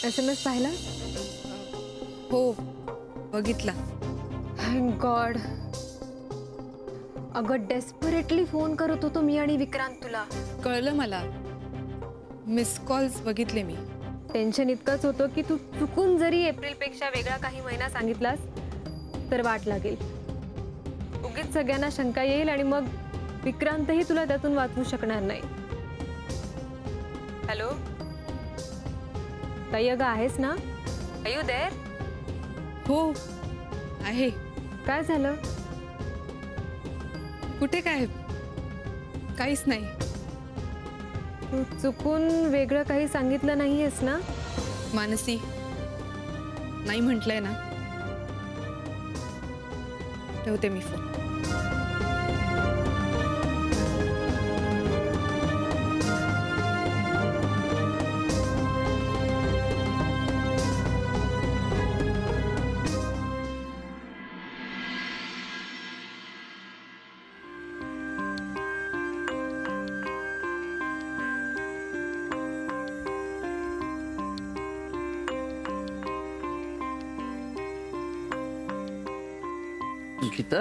SMS पाहिला? हो बघितला. Thank God. अगं डेस्परेटली फोन करत होतो मी आणि विक्रांत तुला. कळलं मला. मिस कॉल्स बघितले मी. टेन्शन इतकंच होतं की तू चुकून जरी एप्रिलपेक्षा वेगळा काही महिना सांगितलास तर वाट लागेल. उगीच सगळ्यांना शंका येईल आणि मग विक्रांतही तुला त्यातून वाचवू शकणार नाही. हॅलो ताई, अगं आहेस ना? Are you there? हो आहे. काय झालं? कुठे काय? काहीच नाही. तू चुकून वेगळं काही सांगितलं नाहीयेस ना? मानसी नाही म्हटलंय ना. ठेवते मी फोन. गीता,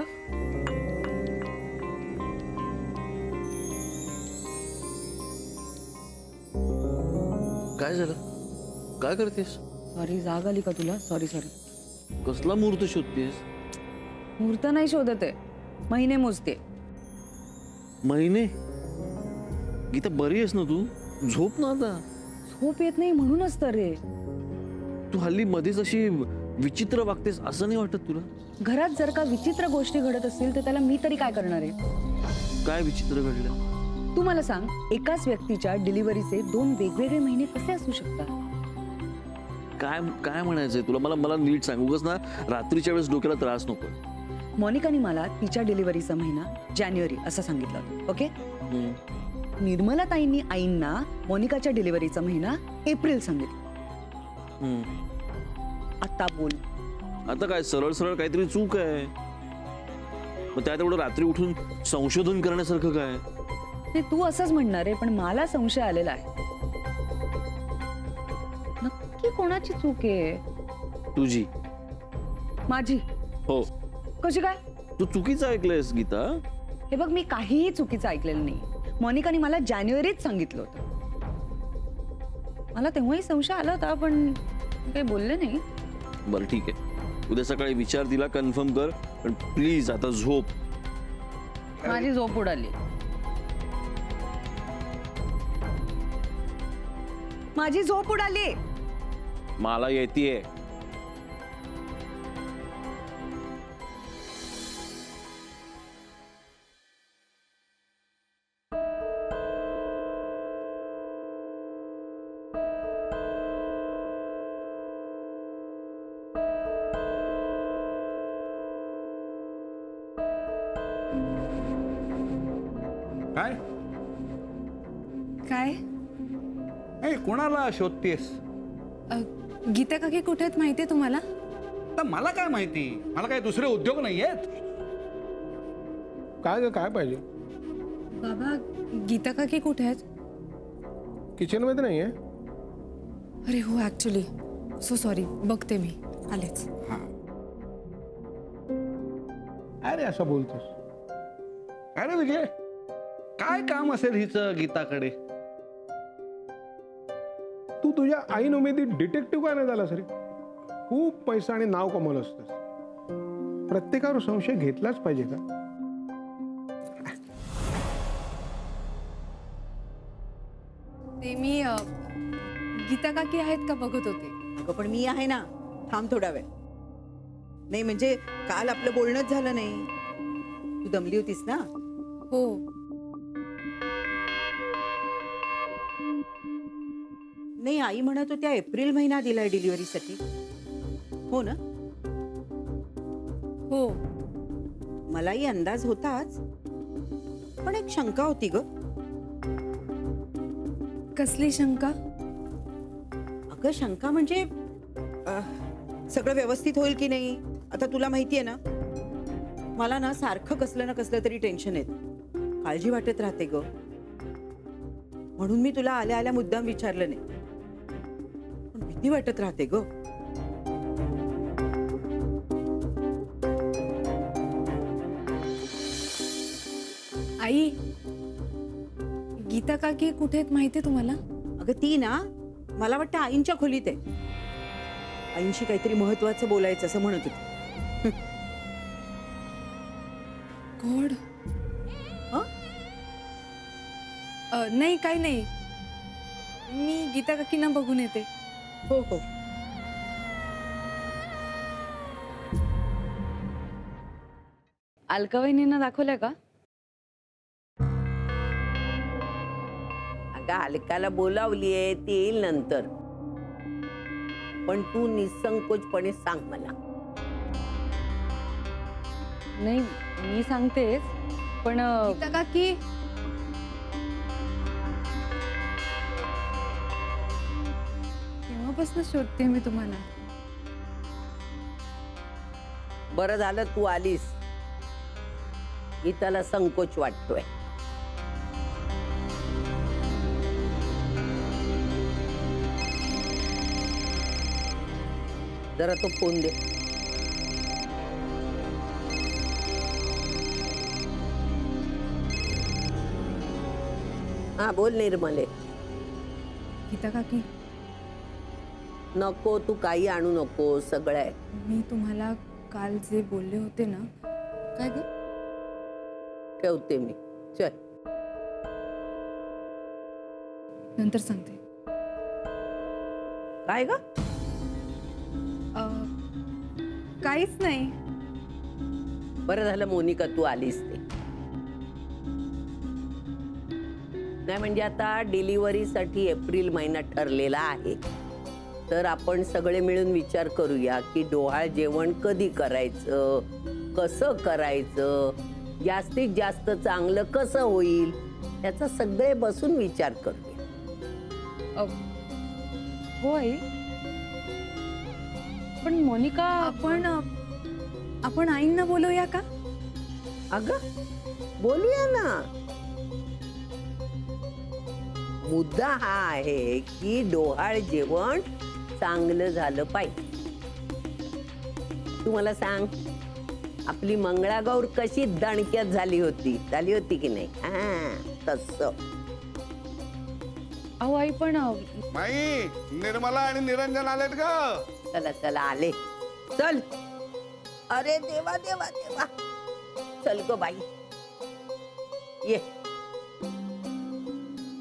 काय झालं? काय करतेस? सॉरी, जाग आली का तुला? सॉरी. कसला मुहूर्त शोधतेस? मुहूर्त नाही शोधत आहे, महिने मोजते. महिने? गीता बरी आहेस ना तू? झोप ना आता. झोप येत नाही म्हणूनच तर रे. तू हल्ली मध्येच अशी विचित्र वागतेस असं नाही वाटत तुला? घरात जर का विचित्र गोष्टी घडत असतील तर त्याला मी तरी काय करणार आहे? काय विचित्र घडलं? तू मला सांग, एकाच व्यक्तीच्या डिलिव्हरीचे 2 वेगवेगळे महिने कसे असू शकतात? काय काय म्हणायचंय तुला? मला नीट सांग. उगाच ना रात्रीच्या वेळेस डोक्याला त्रास नको. मोनिकाने मला तिच्या डिलिव्हरीचा महिना जानेवारी असं सांगितलं होतं, ओके? निर्मला ताईंनी आईंना मोनिकाच्या डिलिव्हरीचा महिना एप्रिल सांगितलं. आता बोल. आता काय सरळ सरळ काहीतरी चूक आहे. मग त्यात एवढं रात्री उठून संशोधन करण्यासारखं काय? नाही, तू असंच म्हणणार आहे, पण मला संशय आलेला आहे. नक्की कोणाची चूक आहे? तुझी. माझी? हो. कशी काय? तू चुकीचं ऐकलंयस गीता. हे बघ, मी काहीही चुकीचं ऐकलेलं नाही. मोनिकाने मला जानेवारीत सांगितलं होतं. मला तेव्हाही संशय आला होता, पण काही बोलले नाही. बरं ठीक आहे, उद्या सकाळी विचार तिला, कन्फर्म कर. पण प्लीज आता झोप. माझी झोप उडाली. माझी झोप उडाली. मला येतेय. काय? काय? ए, कोणाला शोधतेस? गीता काकी कुठे आहेत माहितीये तुम्हाला? तर मला काय माहिती? मला काय दुसरे उद्योग नाही आहेत. काय काय पाहिजे? बाबा, गीता काकी कुठे आहेत? किचन मध्ये नाहीये? अरे हो, ऍक्च्युली सो सॉरी. बघते मी. आलेच. अरे असं बोलतोस? अरे विजय, काय काम असेल हिचं गीताकडे? तू तुझ्या आईन उमेदीत डिटेक्टिव्ह का नाही झाला सर? खूप पैसा आणि नाव कमवलं असतंस. प्रत्येकावर संशय घेतलाच पाहिजे का? ते मी गीता काकी आहेत का बघत होते. अगं पण मी आहे ना. थांब थोडा वेळ. नाही म्हणजे काल आपलं बोलणंच झालं नाही. तू दमली होतीस ना? हो. नाही, आई म्हणत होत्या एप्रिल महिना दिलाय डिलिव्हरीसाठी. हो ना? हो. मलाही अंदाज होताच, पण एक शंका होती ग. कसली शंका? अगं शंका म्हणजे सगळं व्यवस्थित होईल की नाही. आता तुला माहितीये ना, मला ना सारखं कसलं ना कसलं तरी टेन्शन येतं. काळजी वाटत राहते ग. म्हणून मी तुला आल्या आल्या मुद्दाम विचारलं नाही. पण भीती वाटत राहते ग. आई, गीता काकी कुठे आहेत माहितीये तुम्हाला? अगं ती ना, मला वाटतं आईंच्या खोलीत आहे. आईंशी काहीतरी महत्वाचं बोलायचं असं म्हणत होती. गॉड. हं? नाही, काही नाही. मी गीता काकींना बघून येते. हो हो. अलकावहिनींना दाखवल्या का? अगं अलकाला बोलावलीये, ती येईल नंतर. पण तू निसंकोचपणे सांग मला. नाही, मी सांगतेच, पण गीता काकी, केव्हापासून शोधते मी तुम्हाला. बरं झालं तू आलीस. गीताला संकोच वाटतोय. जरा तो फोन दे. हा बोल निर्मले. गीता काकी, नको तू काही आणू नको, सगळं आहे. मी तुम्हाला काल जे बोलले होते ना. काय ग? ठेवते मी. चल. नंतर सांगते. काय ग? काहीच नाही. बरं झालं मोनिका तू आलीस ते. नाही म्हणजे आता डिलिव्हरीसाठी एप्रिल महिना ठरलेला आहे. तर आपण सगळे मिळून विचार करूया की डोहाळ जेवण कधी करायचं, कसं करायचं, जास्तीत जास्त चांगलं कसं होईल, त्याचा सगळे बसून विचार करूया. हो आई. पण मोनिका, आपण आईंना बोलवूया का? अगं बोलूया ना. मुद्दा हा आहे की डोहाळ जेवण चांगलं झालं पाहिजे. तू मला सांग, आपली मंगळागौर कशी दणक्यात झाली होती की नाही? तसं. अहो आई, पण माई, निर्मला आणि निरंजन आलेत ग. चला चला आले. चल. अरे देवा देवा देवा. चल ग बाई, ये.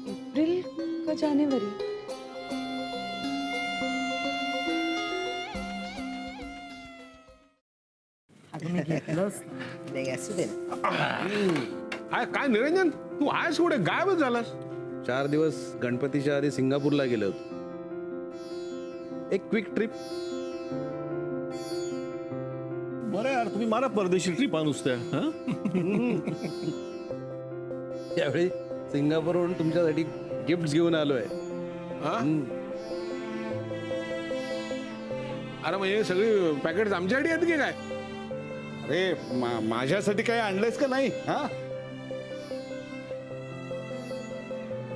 एप्रिल का जानेवारी? नाही, असू दे ना. काय निरंजन, तू आहेस कुठे? गायबच झालास. 4 दिवस गणपतीच्या आधी सिंगापूरला गेलो होतो. एक क्विक ट्रिप. बरं यार, तुम्ही मारा परदेशी ट्रिप नुसत्या. त्यावेळी सिंगापूरवरून तुमच्यासाठी गिफ्ट घेऊन आलोय. हा? अरे मग हे सगळी पॅकेट आमच्यासाठी आहेत की काय? अरे माझ्यासाठी काही आणलंयस का नाही? हा,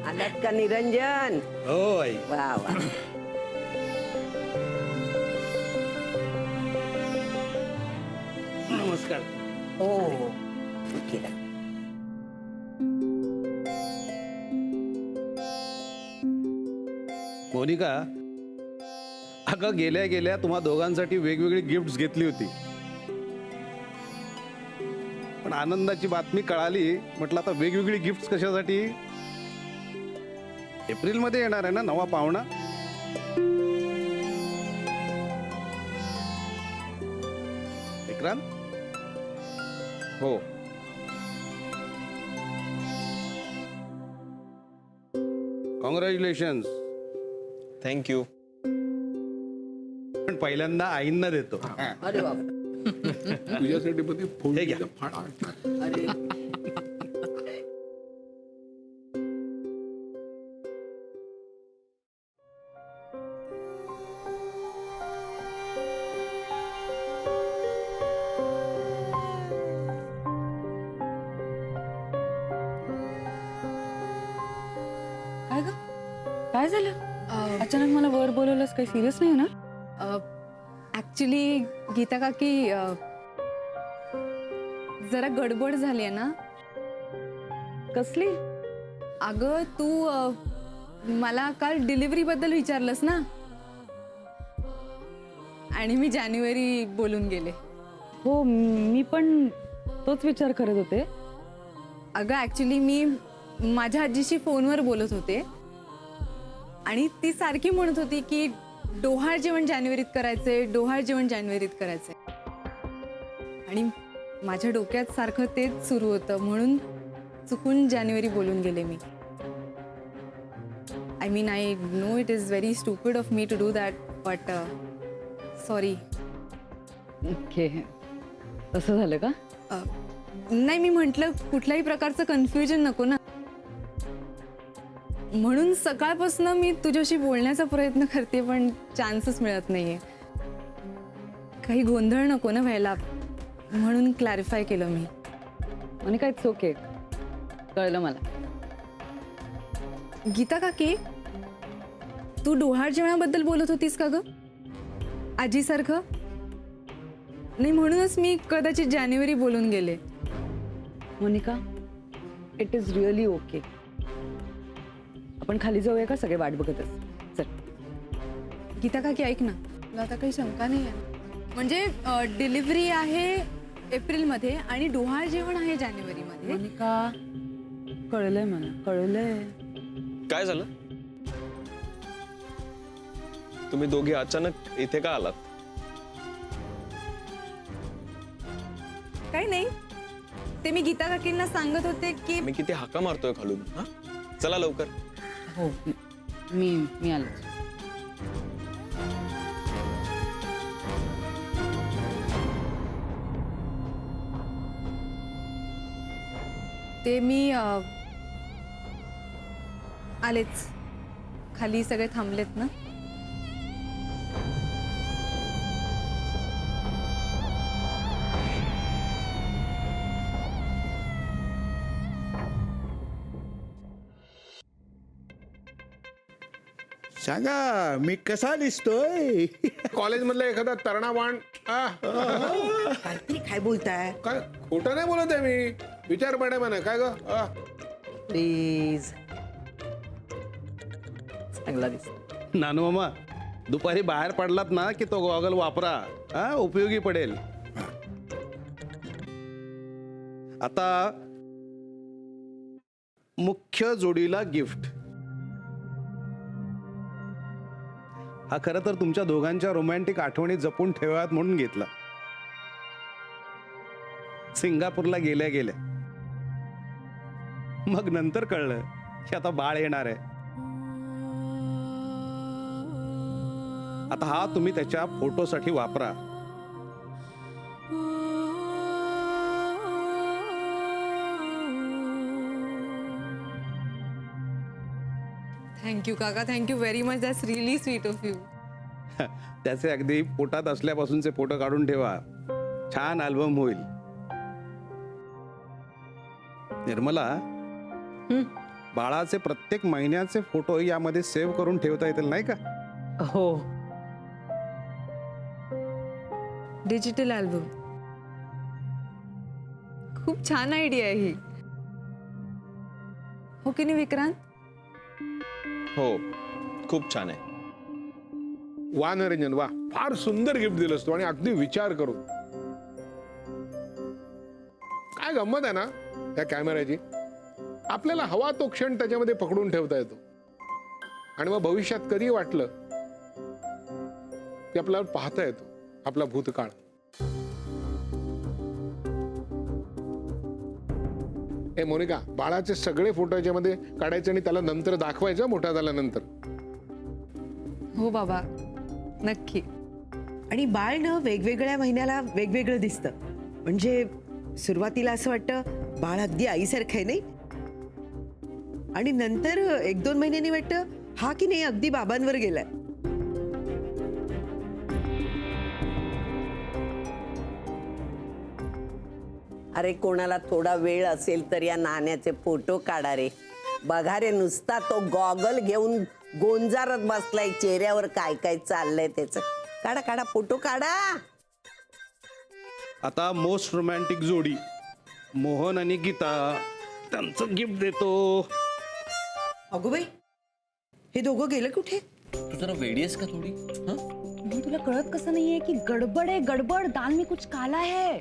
आलात का निरंजन? हो आई. वा वा. नमस्कार. हो हो. केला. मोनिका, अगं गेल्या गेल्या तुम्हा दोघांसाठी वेगवेगळी गिफ्ट घेतली होती. पण आनंदाची बातमी कळाली. म्हटलं आता वेगवेगळी गिफ्ट कशासाठी? एप्रिल मध्ये येणार आहे ना नवा पाहुणा. विक्रांत. हो. कॉंग्रॅच्युलेशन्स. थँक्यू. पण पहिल्यांदा आईंना देतो. अरे बाबा. तुझ्यासाठी पण ते फोन हे घ्या. अरे काय ग? काय झालं? अचानक मला वर बोलवलंस, काही सिरियस नाही ना? ॲक्च्युली गीता काकी जरा गडबड झाली आहे ना. कसली? अगं तू मला काल डिलिव्हरीबद्दल विचारलंस ना, आणि मी जानेवारी बोलून गेले. हो, मी पण तोच विचार करत होते. अगं ॲक्च्युली मी माझ्या आजीशी फोनवर बोलत होते आणि ती सारखी म्हणत होती की डोहाळ जेवण जानेवारीत करायचंय, डोहाळ जेवण जानेवारीत करायचंय. आणि माझ्या डोक्यात सारखं तेच सुरू होतं, म्हणून चुकून जानेवारी बोलून गेले मी. I mean I know it is very stupid of me to do that, but sorry. Okay, तसं झालं का? नाही, मी म्हटलं कुठल्याही प्रकारचं कन्फ्युजन नको ना, म्हणून सकाळपासून मी तुझ्याशी बोलण्याचा प्रयत्न करते, पण चान्सच मिळत नाहीये. काही गोंधळ नको ना व्हायला, म्हणून क्लॅरिफाय केलं मी. आणि काहीच ओके, कळलं मला. गीता काकी, तू डोहाळ जेवणाबद्दल बोलत होतीस का ग आजीसारखं? नाही, म्हणूनच मी कदाचित जानेवारी बोलून गेले. Monica, it is really okay. आपण खाली जाऊया का? सगळे वाट बघतच. चल. गीता काकी ऐक ना, तुला आता काही शंका नाही आहे? म्हणजे डिलिव्हरी आहे एप्रिलमध्ये आणि डोहाळ जेवण आहे जानेवारीमध्ये. मोनिका, कळलंय मला, कळलंय. काय झालं? तुम्ही दोघे अचानक इथे का आलात? काही नाही, ते मी गीता काकींना सांगत होते की मी किती हाका मारतोय खालून. हा, चला लवकर. हो, मी आलो. ते मी आलेच. खाली सगळे थांबलेत ना. सांगा, मी कसा दिसतोय? कॉलेजमधला एखादा तरणा वाण. काहीतरी काय बोलताय? काय खोटं नाही बोलत आहे मी. विचार मॅडम आहे काय ग? प्लीज. चांगला दिस. नानू मामा, दुपारी बाहेर पडलात ना की तो गॉगल वापरा. हा, उपयोगी पडेल. आता मुख्य जोडीला गिफ्ट. हा खरं तर तुमच्या दोघांच्या रोमॅन्टिक आठवणी जपून ठेवाव्यात म्हणून घेतला. सिंगापूरला गेल्या गेल्या मग नंतर कळलं की आता बाळ येणार आहे. आता हा तुम्ही त्याच्या फोटोसाठी वापरा. थँक्यू काका, thank you very much. That's really sweet of you. त्याचे अगदी पोटात असल्यापासूनचे फोटो काढून ठेवा. छान अल्बम होईल. निर्मला, बाळाचे प्रत्येक महिन्याचे फोटो यामध्ये सेव्ह करून ठेवता येतील नाही का? हो. Digital album. खूप छान आयडिया आहे ही. हो की नाही विक्रांत? हो, खूप छान आहे. वा निरंजन, वा. फार सुंदर गिफ्ट दिलंस तू, आणि अगदी विचार करून. काय गंमत आहे ना त्या कॅमेऱ्याची. आपल्याला हवा तो क्षण त्याच्यामध्ये पकडून ठेवता येतो, आणि मग भविष्यात कधी वाटलं की आपल्याला पाहता येतो आपला भूतकाळ. ए मोनिका, बाळाचे सगळे फोटो याच्यामध्ये काढायचे आणि त्याला नंतर दाखवायचं मोठा झाल्यानंतर. हो बाबा, नक्की. आणि बाळ न वेगवेगळ्या महिन्याला वेगवेगळं दिसतं. म्हणजे सुरुवातीला असं वाटतं बाळ अगदी आईसारखं आहे नाही, आणि नंतर 1-2 महिन्यांनी वाटतं हा की नाही अगदी बाबांवर गेलाय. अरे कोणाला थोडा वेळ असेल तर या नाण्याचे फोटो काढा रे. बघा रे, नुसता तो गॉगल घेऊन गोंजारत बसलाय, चेहऱ्यावर काय काय चाललंय त्याच. काढा काढा फोटो काढा. आता मोस्ट रोमॅन्टिक जोडी मोहन आणि गीता, त्यांचं गिफ्ट देतो. अगो बाई, हे दोघं गेले कुठे? तू जरा वेडी आहेस का थोडी? मग तुला कळत कसं नाहीये की गडबड आहे, गडबड, दाल में कुछ काला है.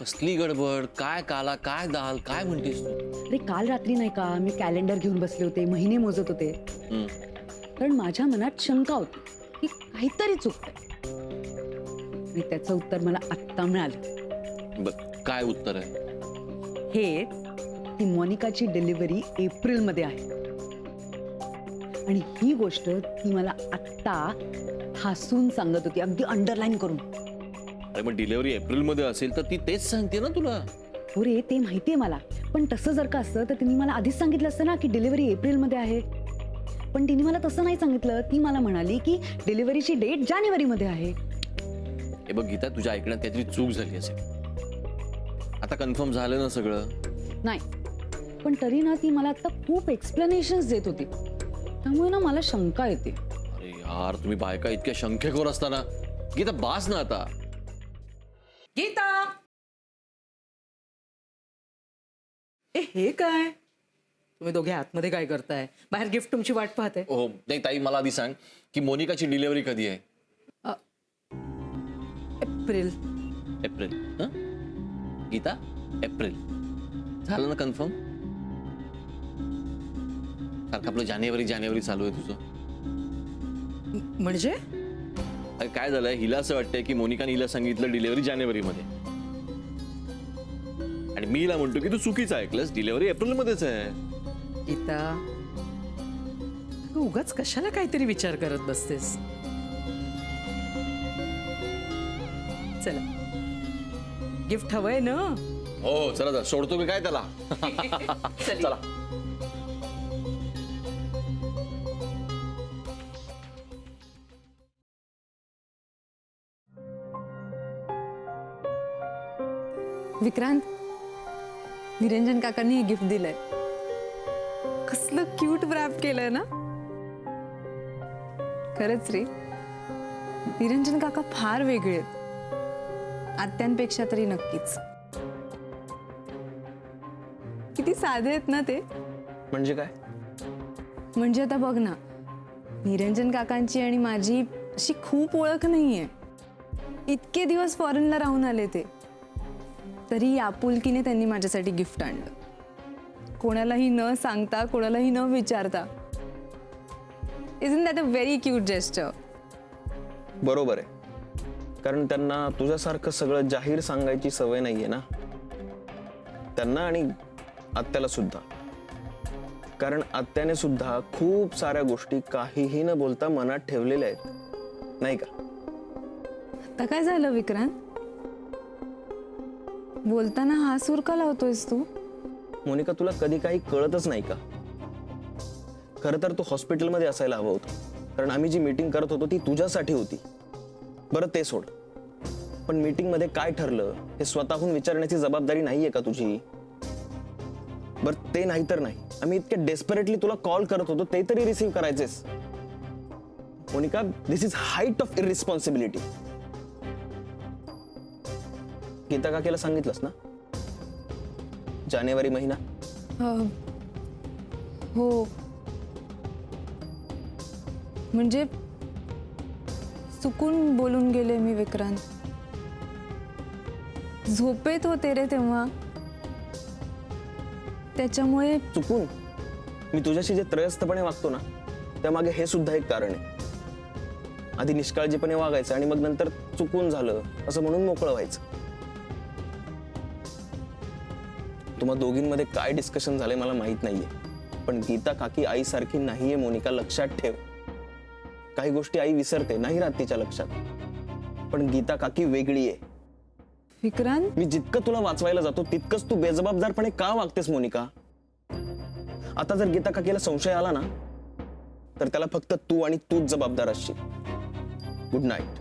कसली गडबड, काय काला, काय दाल, काय म्हणतेस तू? अरे काल रात्री नाही का मी कॅलेंडर घेऊन बसले होते, महिने मोजत होते. कारण माझ्या मनात शंका होती की काहीतरी चुकतंय आणि त्याचं उत्तर मला आत्ता मिळालं. काय उत्तर आहे? हे की मोनिकाची डिलिव्हरी एप्रिलमध्ये आहे आणि ही गोष्ट ती मला आत्ता हसून सांगत होती, अगदी अंडरलाईन करून. अरे मग डिलिव्हरी एप्रिल मध्ये असेल तर ती तेच सांगते ना तुला. हो रे, ते माहितीये मला, पण तसं जर का असतं तर तिने मला आधीच सांगितलं असतं ना की डिलिव्हरी एप्रिलमध्ये आहे. पण तिने मला तसं नाही सांगितलं. ती मला म्हणाली की डिलिव्हरीची डेट जानेवारीमध्ये आहे. हे बघ गीता, तुझ्या ऐकण्यात काहीतरी चूक झाली असेल. आता कन्फर्म झालं ना सगळं? नाही, पण तरी ना ती मला आता खूप एक्सप्लेनेशन्स देत होती, त्यामुळे ना मला शंका येते. अरे यार, तुम्ही बायका इतक्या शंकेखोर असताना. गीता बास ना आता. गीता, हे काय? तुम्ही दोघे आतमध्ये काय करताय? बाहेर गिफ्ट तुमची वाट पाहते. हो नाही ताई, मला आधी सांग की मोनिकाची डिलिव्हरी कधी आहे? एप्रिल. एप्रिल. गीता, एप्रिल झालं ना कन्फर्म? सारखं आपलं जानेवारी जानेवारी चालू आहे तुझं. म्हणजे अरे काय झालंय, हिला असं वाटतंय की मोनिकाने हिला सांगितलं डिलिव्हरी जानेवारीमध्ये, आणि मी हिला म्हणतो की तू चुकीचं ऐकलंस, डिलिव्हरी एप्रिलमध्येच आहे. गीता, उगाच कशाला काहीतरी विचार करत बसतेस? चला, गिफ्ट हवंय ना? हो चला जा, सोडतो मी काय त्याला. चला. विक्रांत, निरंजन काकांनी हे गिफ्ट दिलंय. कसलं क्यूट रॅप केलंय ना. खरंच रे, निरंजन काका फार वेगळे आहेत, आत्यांपेक्षा तरी नक्कीच. किती साधे आहेत ना ते. म्हणजे काय? म्हणजे आता बघ ना, निरंजन काकांची आणि माझी अशी खूप ओळख नाहीये. इतके दिवस फॉरेनला राहून आले ते, तरी आपुलकीने त्यांनी माझ्यासाठी गिफ्ट आणलं, कोणालाही न सांगता, कोणालाही न विचारता. Isn't that a very cute gesture? बरोबर आहे, कारण त्यांना तुझ्यासारखं सगळं जाहीर सांगायची सवय नाहीये ना. त्यांना आणि आत्याला सुद्धा. कारण आत्याने सुद्धा खूप साऱ्या गोष्टी काहीही न बोलता मनात ठेवलेल्या आहेत, नाही का? आता काय झालं विक्रांत? बोलताना हा सूर का लावतोयस तू? मोनिका, तुला कधी काही कळतच नाही का? खरं तर तू हॉस्पिटलमध्ये असायला हवं होतं, कारण आम्ही जी मीटिंग करत होतो ती तुझ्यासाठी होती. बरं ते सोड, पण मीटिंग मध्ये काय ठरलं हे स्वतःहून विचारण्याची जबाबदारी नाहीये का तुझी? बरं ते नाही तर नाही, आम्ही इतके डेस्परेटली तुला कॉल करत होतो ते तरी रिसीव्ह करायचेस. Monika, this is height of irresponsibility. Geeta काकीला सांगितलंस ना? जानेवारी महिना. हो, म्हणजे चुकून बोलून गेले मी विक्रांत. झोपेत होते रे तेव्हा, त्याच्यामुळे. चुकून? मी तुझ्याशी जे त्रयस्थपणे वागतो ना, त्यामागे हे सुद्धा एक कारण आहे. आधी निष्काळजीपणे वागायचं आणि मग नंतर चुकून झालं असं म्हणून मोकळं व्हायचं. तुम्हा दोघींमध्ये काय डिस्कशन झालंय मला माहित नाहीये, पण गीता काकी आईसारखी नाहीये मोनिका, लक्षात ठेव. काही गोष्टी आई विसरते, नाही राहत तिच्या लक्षात, पण गीता काकी वेगळी आहे. विक्रांत, मी जितकं तुला वाचवायला जातो तितकंच तू बेजबाबदारपणे का वागतेस मोनिका? आता जर गीता काकीला संशय आला ना, तर त्याला फक्त तू आणि तूच जबाबदार असशील. Good night.